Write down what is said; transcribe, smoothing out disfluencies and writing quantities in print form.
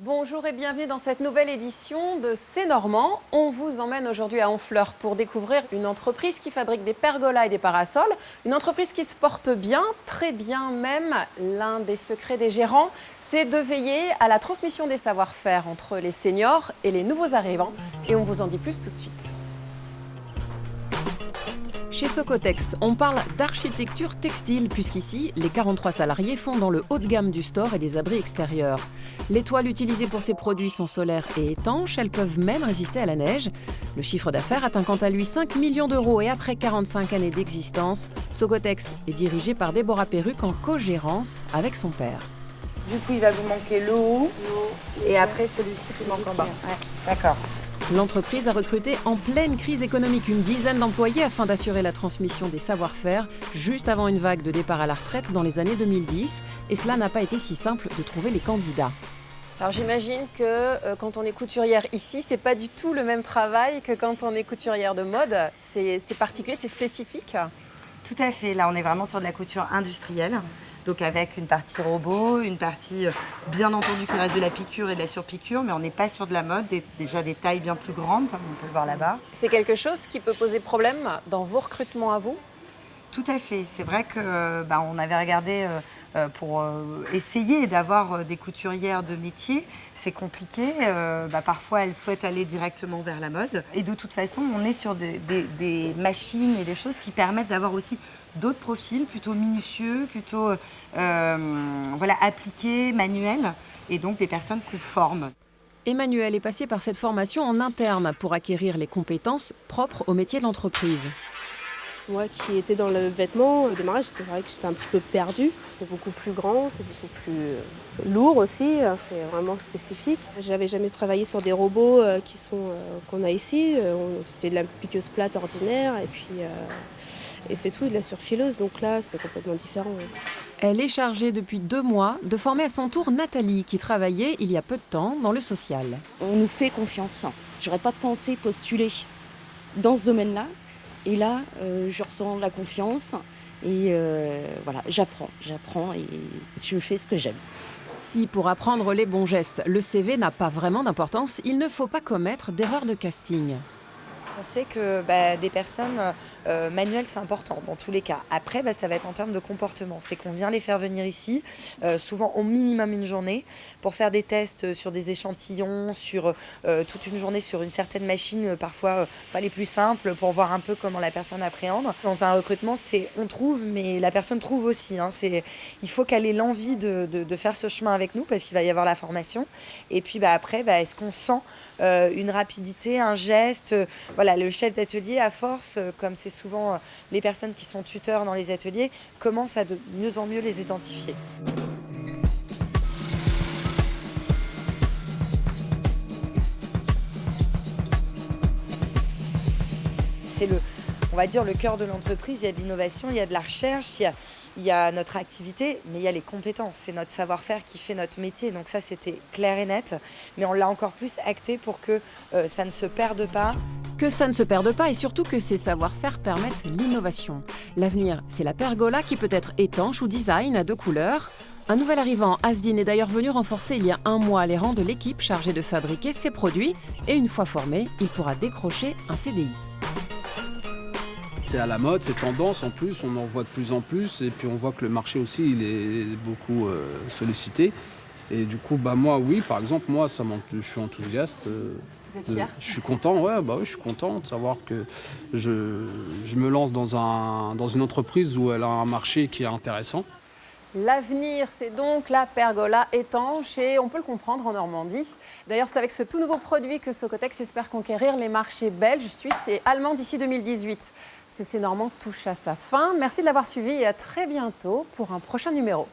Bonjour et bienvenue dans cette nouvelle édition de C'est Normand. On vous emmène aujourd'hui à Honfleur pour découvrir une entreprise qui fabrique des pergolas et des parasols. Une entreprise qui se porte bien, très bien même. L'un des secrets des gérants, c'est de veiller à la transmission des savoir-faire entre les seniors et les nouveaux arrivants. Et on vous en dit plus tout de suite. Chez Socotex, on parle d'architecture textile puisqu'ici, les 43 salariés font dans le haut de gamme du store et des abris extérieurs. Les toiles utilisées pour ces produits sont solaires et étanches, elles peuvent même résister à la neige. Le chiffre d'affaires atteint quant à lui 5 millions d'euros et après 45 années d'existence, Socotex est dirigé par Déborah Perruc en co-gérance avec son père. Du coup, il va vous manquer le haut et après celui-ci qui manque en bas. Ouais. D'accord. L'entreprise a recruté en pleine crise économique une dizaine d'employés afin d'assurer la transmission des savoir-faire juste avant une vague de départ à la retraite dans les années 2010. Et cela n'a pas été si simple de trouver les candidats. Alors j'imagine que quand on est couturière ici, c'est pas du tout le même travail que quand on est couturière de mode. C'est particulier, c'est spécifique. Tout à fait. Là, on est vraiment sur de la couture industrielle. Donc avec une partie robot, une partie bien entendu qui reste de la piqûre et de la surpiqûre, mais on n'est pas sur de la mode, déjà des tailles bien plus grandes, comme on peut le voir là-bas. C'est quelque chose qui peut poser problème dans vos recrutements à vous? Tout à fait. C'est vrai que on avait regardé pour essayer d'avoir des couturières de métier. C'est compliqué. Parfois, elles souhaitent aller directement vers la mode. Et de toute façon, on est sur des machines et des choses qui permettent d'avoir aussi d'autres profils plutôt minutieux, plutôt appliqués, manuels, et donc des personnes qu'on forme. Emmanuel est passé par cette formation en interne pour acquérir les compétences propres au métier de l'entreprise. Moi qui étais dans le vêtement, au démarrage, c'était vrai que j'étais un petit peu perdue. C'est beaucoup plus grand, c'est beaucoup plus lourd aussi, c'est vraiment spécifique. J'avais jamais travaillé sur des robots qu'on a ici. C'était de la piqueuse plate ordinaire et c'est tout, de la surfileuse. Donc là, c'est complètement différent. Elle est chargée depuis 2 mois de former à son tour Nathalie, qui travaillait il y a peu de temps dans le social. On nous fait confiance. J'aurais pas pensé postuler dans ce domaine-là. Et là, je ressens la confiance et j'apprends et je fais ce que j'aime. Si pour apprendre les bons gestes, le CV n'a pas vraiment d'importance, il ne faut pas commettre d'erreur de casting. On sait que des personnes manuelles, c'est important dans tous les cas. Après, ça va être en termes de comportement. C'est qu'on vient les faire venir ici, souvent au minimum une journée, pour faire des tests sur des échantillons, sur toute une journée sur une certaine machine, parfois pas les plus simples, pour voir un peu comment la personne appréhende. Dans un recrutement, on trouve, mais la personne trouve aussi. Il faut qu'elle ait l'envie de faire ce chemin avec nous, parce qu'il va y avoir la formation. Et puis après, est-ce qu'on sent une rapidité, un geste le chef d'atelier, à force, comme c'est souvent les personnes qui sont tuteurs dans les ateliers, commence à de mieux en mieux les identifier. C'est on va dire, le cœur de l'entreprise. Il y a de l'innovation, il y a de la recherche, il y a notre activité, mais il y a les compétences. C'est notre savoir-faire qui fait notre métier. Donc ça, c'était clair et net. Mais on l'a encore plus acté pour que ça ne se perde pas. Que ça ne se perde pas et surtout que ces savoir-faire permettent l'innovation. L'avenir, c'est la pergola qui peut être étanche ou design de couleurs. Un nouvel arrivant, Asdine, est d'ailleurs venu renforcer il y a 1 mois les rangs de l'équipe chargée de fabriquer ces produits. Et une fois formé, il pourra décrocher un CDI. C'est à la mode, c'est tendance en plus, on en voit de plus en plus et puis on voit que le marché aussi il est beaucoup sollicité. Et du coup, moi oui, par exemple, je suis enthousiaste. Vous êtes fier ? Je suis content, je suis content de savoir que je me lance dans une entreprise où elle a un marché qui est intéressant. L'avenir, c'est donc la pergola étanche et on peut le comprendre en Normandie. D'ailleurs, c'est avec ce tout nouveau produit que Socotex espère conquérir les marchés belges, suisses et allemands d'ici 2018. Ce C'est Normand touche à sa fin. Merci de l'avoir suivi et à très bientôt pour un prochain numéro.